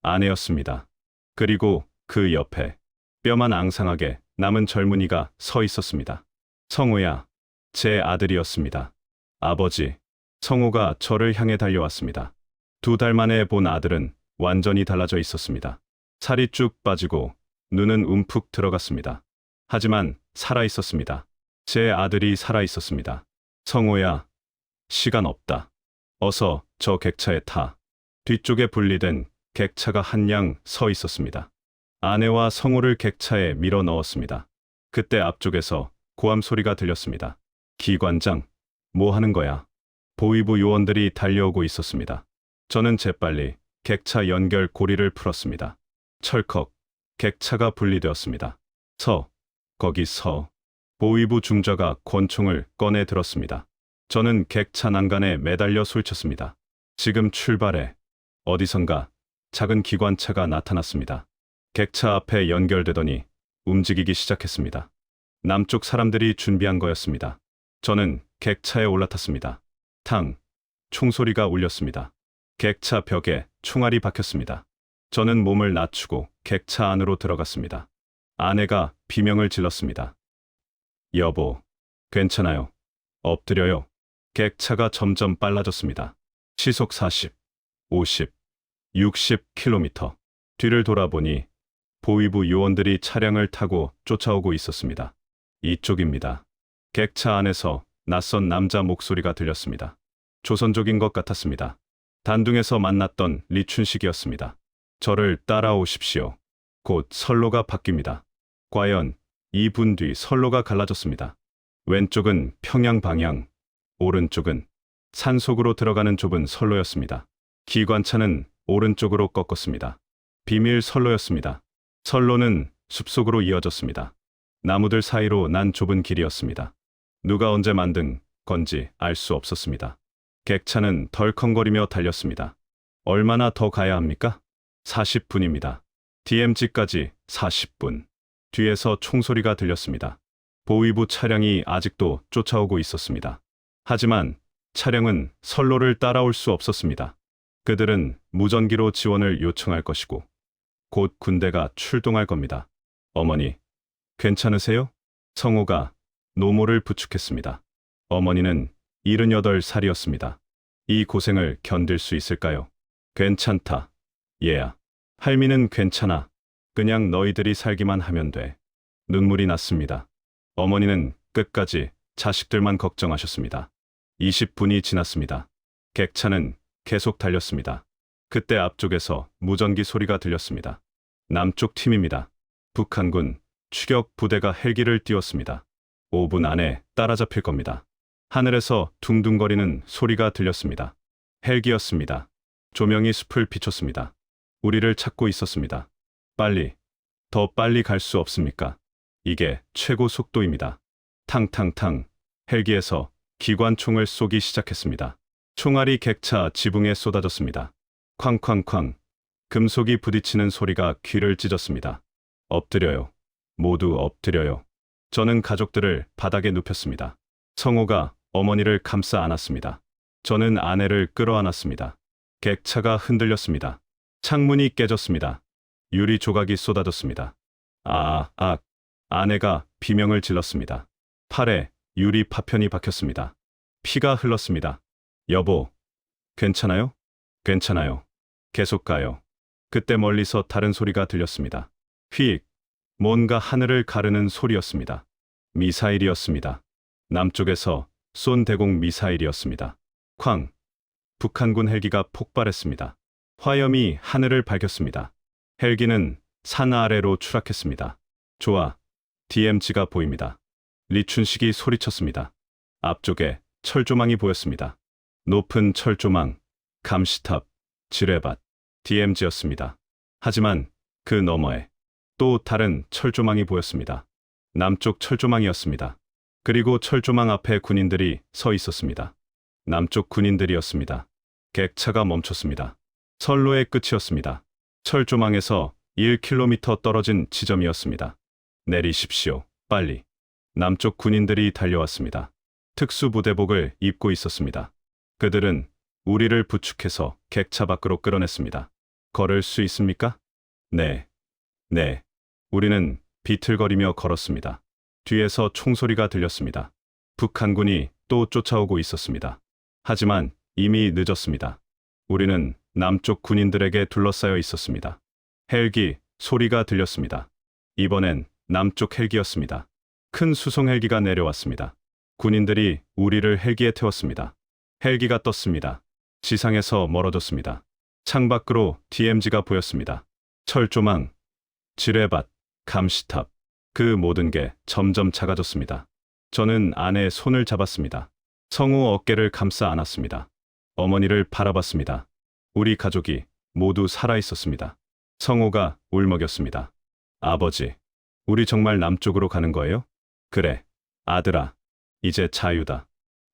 아내였습니다. 그리고 그 옆에 뼈만 앙상하게 남은 젊은이가 서 있었습니다. 성호야, 제 아들이었습니다. 아버지. 성호가 저를 향해 달려왔습니다. 2달 만에 본 아들은 완전히 달라져 있었습니다. 살이 쭉 빠지고 눈은 움푹 들어갔습니다. 하지만 살아 있었습니다. 제 아들이 살아 있었습니다. 성호야, 시간 없다. 어서 저 객차에 타. 뒤쪽에 분리된 객차가 한 양 서 있었습니다. 아내와 성호를 객차에 밀어 넣었습니다. 그때 앞쪽에서 고함 소리가 들렸습니다. 기관장, 뭐 하는 거야? 보위부 요원들이 달려오고 있었습니다. 저는 재빨리 객차 연결 고리를 풀었습니다. 철컥, 객차가 분리되었습니다. 거기 서. 보위부 중저가 권총을 꺼내 들었습니다. 저는 객차 난간에 매달려 소리쳤습니다. 지금 출발해. 어디선가 작은 기관차가 나타났습니다. 객차 앞에 연결되더니 움직이기 시작했습니다. 남쪽 사람들이 준비한 거였습니다. 저는 객차에 올라탔습니다. 탕, 총소리가 울렸습니다. 객차 벽에 총알이 박혔습니다. 저는 몸을 낮추고 객차 안으로 들어갔습니다. 아내가 비명을 질렀습니다. 여보, 괜찮아요. 엎드려요. 객차가 점점 빨라졌습니다. 시속 40, 50, 60km. 뒤를 돌아보니 보위부 요원들이 차량을 타고 쫓아오고 있었습니다. 이쪽입니다. 객차 안에서 낯선 남자 목소리가 들렸습니다. 조선족인 것 같았습니다. 단둥에서 만났던 리춘식이었습니다. 저를 따라오십시오. 곧 선로가 바뀝니다. 과연 2분 뒤 선로가 갈라졌습니다. 왼쪽은 평양 방향, 오른쪽은 산속으로 들어가는 좁은 선로였습니다. 기관차는 오른쪽으로 꺾었습니다. 비밀 선로였습니다. 선로는 숲속으로 이어졌습니다. 나무들 사이로 난 좁은 길이었습니다. 누가 언제 만든 건지 알 수 없었습니다. 객차는 덜컹거리며 달렸습니다. 얼마나 더 가야 합니까? 40분입니다. DMZ까지 40분. 뒤에서 총소리가 들렸습니다. 보위부 차량이 아직도 쫓아오고 있었습니다. 하지만 차량은 선로를 따라올 수 없었습니다. 그들은 무전기로 지원을 요청할 것이고 곧 군대가 출동할 겁니다. 어머니, 괜찮으세요? 성호가 노모를 부축했습니다. 어머니는 78살이었습니다. 이 고생을 견딜 수 있을까요? 괜찮다. 얘야. 할미는 괜찮아. 그냥 너희들이 살기만 하면 돼. 눈물이 났습니다. 어머니는 끝까지 자식들만 걱정하셨습니다. 20분이 지났습니다. 객차는 계속 달렸습니다. 그때 앞쪽에서 무전기 소리가 들렸습니다. 남쪽 팀입니다. 북한군 추격 부대가 헬기를 띄웠습니다. 5분 안에 따라잡힐 겁니다. 하늘에서 둥둥거리는 소리가 들렸습니다. 헬기였습니다. 조명이 숲을 비췄습니다. 우리를 찾고 있었습니다. 빨리, 더 빨리 갈 수 없습니까? 이게 최고 속도입니다. 탕탕탕, 헬기에서 기관총을 쏘기 시작했습니다. 총알이 객차 지붕에 쏟아졌습니다. 쾅쾅쾅, 금속이 부딪히는 소리가 귀를 찢었습니다. 엎드려요. 모두 엎드려요. 저는 가족들을 바닥에 눕혔습니다. 성호가 어머니를 감싸 안았습니다. 저는 아내를 끌어안았습니다. 객차가 흔들렸습니다. 창문이 깨졌습니다. 유리 조각이 쏟아졌습니다. 아내가 비명을 질렀습니다. 팔에 유리 파편이 박혔습니다. 피가 흘렀습니다. 여보, 괜찮아요? 괜찮아요. 계속 가요. 그때 멀리서 다른 소리가 들렸습니다. 휙, 뭔가 하늘을 가르는 소리였습니다. 미사일이었습니다. 남쪽에서 쏜 대공 미사일이었습니다. 쾅, 북한군 헬기가 폭발했습니다. 화염이 하늘을 밝혔습니다. 헬기는 산 아래로 추락했습니다. 좋아. DMZ가 보입니다. 리춘식이 소리쳤습니다. 앞쪽에 철조망이 보였습니다. 높은 철조망, 감시탑, 지뢰밭, DMZ였습니다. 하지만 그 너머에 또 다른 철조망이 보였습니다. 남쪽 철조망이었습니다. 그리고 철조망 앞에 군인들이 서 있었습니다. 남쪽 군인들이었습니다. 객차가 멈췄습니다. 선로의 끝이었습니다. 철조망에서 1km 떨어진 지점이었습니다. 내리십시오. 빨리. 남쪽 군인들이 달려왔습니다. 특수부대복을 입고 있었습니다. 그들은 우리를 부축해서 객차 밖으로 끌어냈습니다. 걸을 수 있습니까? 네. 네. 우리는 비틀거리며 걸었습니다. 뒤에서 총소리가 들렸습니다. 북한군이 또 쫓아오고 있었습니다. 하지만 이미 늦었습니다. 우리는 남쪽 군인들에게 둘러싸여 있었습니다. 헬기 소리가 들렸습니다. 이번엔 남쪽 헬기였습니다. 큰 수송 헬기가 내려왔습니다. 군인들이 우리를 헬기에 태웠습니다. 헬기가 떴습니다. 지상에서 멀어졌습니다. 창밖으로 DMZ가 보였습니다. 철조망, 지뢰밭, 감시탑, 그 모든 게 점점 작아졌습니다. 저는 아내의 손을 잡았습니다. 성우 어깨를 감싸 안았습니다. 어머니를 바라봤습니다. 우리 가족이 모두 살아 있었습니다. 성우가 울먹였습니다. 아버지, 우리 정말 남쪽으로 가는 거예요? 그래, 아들아, 이제 자유다.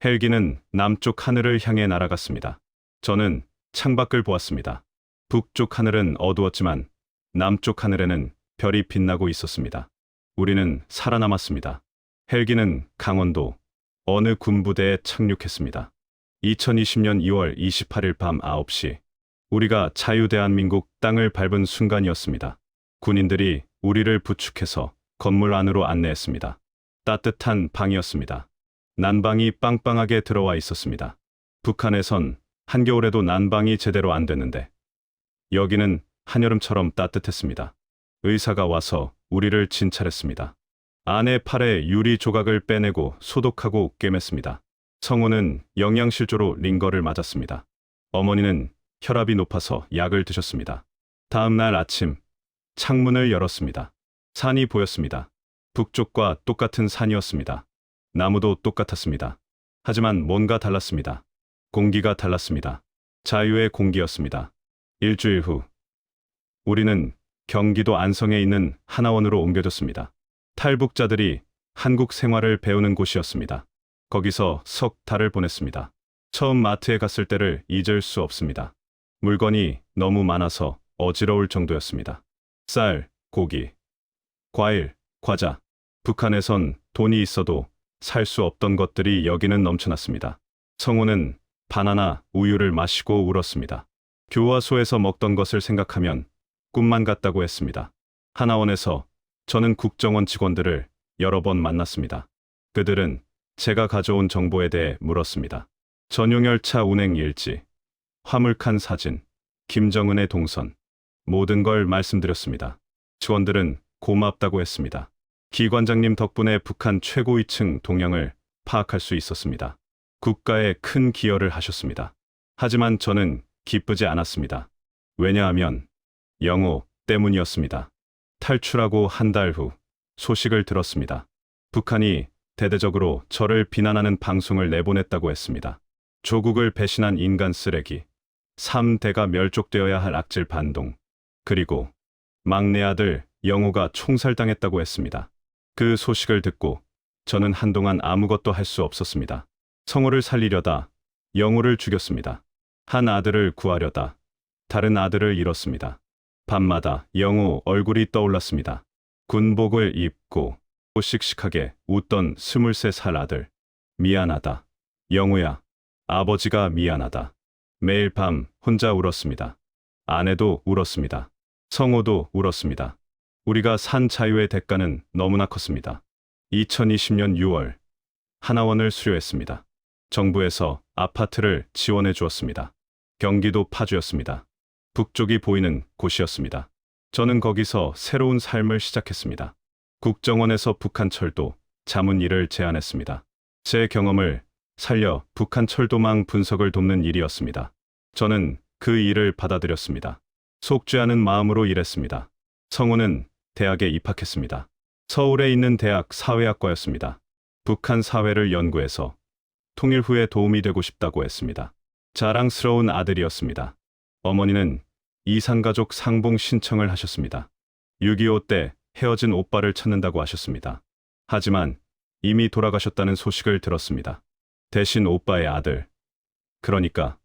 헬기는 남쪽 하늘을 향해 날아갔습니다. 저는 창밖을 보았습니다. 북쪽 하늘은 어두웠지만 남쪽 하늘에는 별이 빛나고 있었습니다. 우리는 살아남았습니다. 헬기는 강원도 어느 군부대에 착륙했습니다. 2020년 2월 28일 밤 9시, 우리가 자유대한민국 땅을 밟은 순간이었습니다. 군인들이 우리를 부축해서 건물 안으로 안내했습니다. 따뜻한 방이었습니다. 난방이 빵빵하게 들어와 있었습니다. 북한에선 한겨울에도 난방이 제대로 안 됐는데 여기는 한여름처럼 따뜻했습니다. 의사가 와서 우리를 진찰했습니다. 아내 팔에 유리 조각을 빼내고 소독하고 꿰맸습니다. 성우는 영양실조로 링거를 맞았습니다. 어머니는 혈압이 높아서 약을 드셨습니다. 다음 날 아침, 창문을 열었습니다. 산이 보였습니다. 북쪽과 똑같은 산이었습니다. 나무도 똑같았습니다. 하지만 뭔가 달랐습니다. 공기가 달랐습니다. 자유의 공기였습니다. 일주일 후, 우리는 경기도 안성에 있는 하나원으로 옮겨졌습니다. 탈북자들이 한국 생활을 배우는 곳이었습니다. 거기서 석 달을 보냈습니다. 처음 마트에 갔을 때를 잊을 수 없습니다. 물건이 너무 많아서 어지러울 정도였습니다. 쌀, 고기, 과일, 과자. 북한에선 돈이 있어도 살 수 없던 것들이 여기는 넘쳐났습니다. 성우는 바나나 우유를 마시고 울었습니다. 교화소에서 먹던 것을 생각하면 꿈만 같다고 했습니다. 하나원에서 저는 국정원 직원들을 여러 번 만났습니다. 그들은 제가 가져온 정보에 대해 물었습니다. 전용열차 운행 일지, 화물칸 사진, 김정은의 동선, 모든 걸 말씀드렸습니다. 직원들은 고맙다고 했습니다. 기관장님 덕분에 북한 최고위층 동향을 파악할 수 있었습니다. 국가에 큰 기여를 하셨습니다. 하지만 저는 기쁘지 않았습니다. 왜냐하면 영호 때문이었습니다. 탈출하고 한 달 후 소식을 들었습니다. 북한이 대대적으로 저를 비난하는 방송을 내보냈다고 했습니다. 조국을 배신한 인간 쓰레기, 3대가 멸족되어야 할 악질 반동, 그리고 막내 아들 영호가 총살당했다고 했습니다. 그 소식을 듣고 저는 한동안 아무것도 할 수 없었습니다. 성호를 살리려다 영호를 죽였습니다. 한 아들을 구하려다 다른 아들을 잃었습니다. 밤마다 영호 얼굴이 떠올랐습니다. 군복을 입고 씩씩하게 웃던 23살 아들. 미안하다. 영호야. 아버지가 미안하다. 매일 밤 혼자 울었습니다. 아내도 울었습니다. 성호도 울었습니다. 우리가 산 자유의 대가는 너무나 컸습니다. 2020년 6월 하나원을 수료했습니다. 정부에서 아파트를 지원해 주었습니다. 경기도 파주였습니다. 북쪽이 보이는 곳이었습니다. 저는 거기서 새로운 삶을 시작했습니다. 국정원에서 북한 철도 자문 일을 제안했습니다. 제 경험을 살려 북한 철도망 분석을 돕는 일이었습니다. 저는 그 일을 받아들였습니다. 속죄하는 마음으로 일했습니다. 성우는 대학에 입학했습니다. 서울에 있는 대학 사회학과였습니다. 북한 사회를 연구해서 통일 후에 도움이 되고 싶다고 했습니다. 자랑스러운 아들이었습니다. 어머니는 이산가족 상봉 신청을 하셨습니다. 6.25 때 헤어진 오빠를 찾는다고 하셨습니다. 하지만 이미 돌아가셨다는 소식을 들었습니다. 대신 오빠의 아들, 그러니까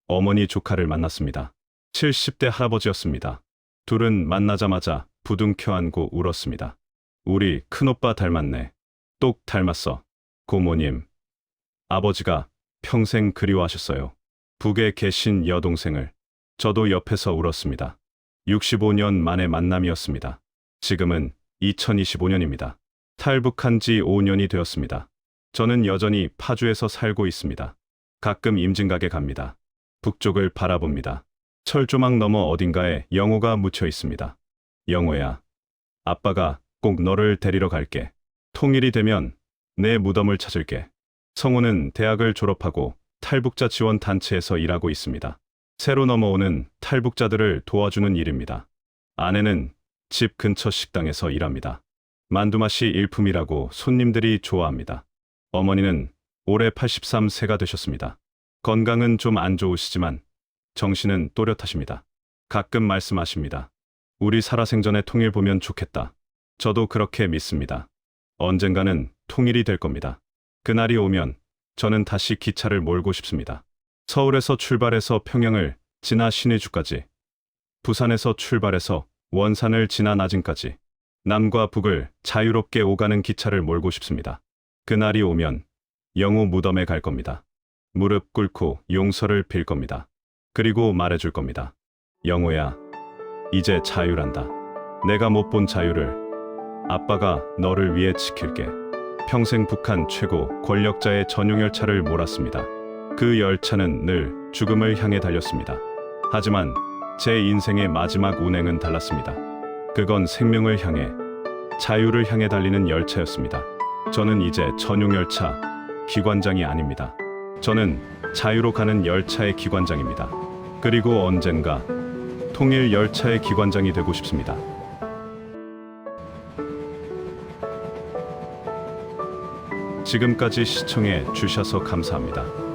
어머니 조카를 만났습니다. 70대 할아버지였습니다. 둘은 만나자마자 부둥켜 안고 울었습니다. 우리 큰오빠 닮았네. 똑 닮았어. 고모님. 아버지가 평생 그리워하셨어요. 북에 계신 여동생을. 저도 옆에서 울었습니다. 65년 만의 만남이었습니다. 지금은 2025년입니다. 탈북한 지 5년이 되었습니다. 저는 여전히 파주에서 살고 있습니다. 가끔 임진각에 갑니다. 북쪽을 바라봅니다. 철조망 너머 어딘가에 영호가 묻혀 있습니다. 영호야, 아빠가 꼭 너를 데리러 갈게. 통일이 되면 내 무덤을 찾을게. 성우는 대학을 졸업하고 탈북자 지원 단체에서 일하고 있습니다. 새로 넘어오는 탈북자들을 도와주는 일입니다. 아내는 집 근처 식당에서 일합니다. 만두맛이 일품이라고 손님들이 좋아합니다. 어머니는 올해 83세가 되셨습니다. 건강은 좀 안 좋으시지만 정신은 또렷하십니다. 가끔 말씀하십니다. 우리 살아생전에 통일 보면 좋겠다. 저도 그렇게 믿습니다. 언젠가는 통일이 될 겁니다. 그날이 오면 저는 다시 기차를 몰고 싶습니다. 서울에서 출발해서 평양을 지나 신의주까지, 부산에서 출발해서 원산을 지나 나진까지, 남과 북을 자유롭게 오가는 기차를 몰고 싶습니다. 그날이 오면 영호 무덤에 갈 겁니다. 무릎 꿇고 용서를 빌 겁니다. 그리고 말해줄 겁니다. 영호야, 이제 자유란다. 내가 못 본 자유를 아빠가 너를 위해 지킬게. 평생 북한 최고 권력자의 전용열차를 몰았습니다. 그 열차는 늘 죽음을 향해 달렸습니다. 하지만 제 인생의 마지막 운행은 달랐습니다. 그건 생명을 향해, 자유를 향해 달리는 열차였습니다. 저는 이제 전용열차 기관장이 아닙니다. 저는 자유로 가는 열차의 기관장입니다. 그리고 언젠가 통일 열차의 기관장이 되고 싶습니다. 지금까지 시청해 주셔서 감사합니다.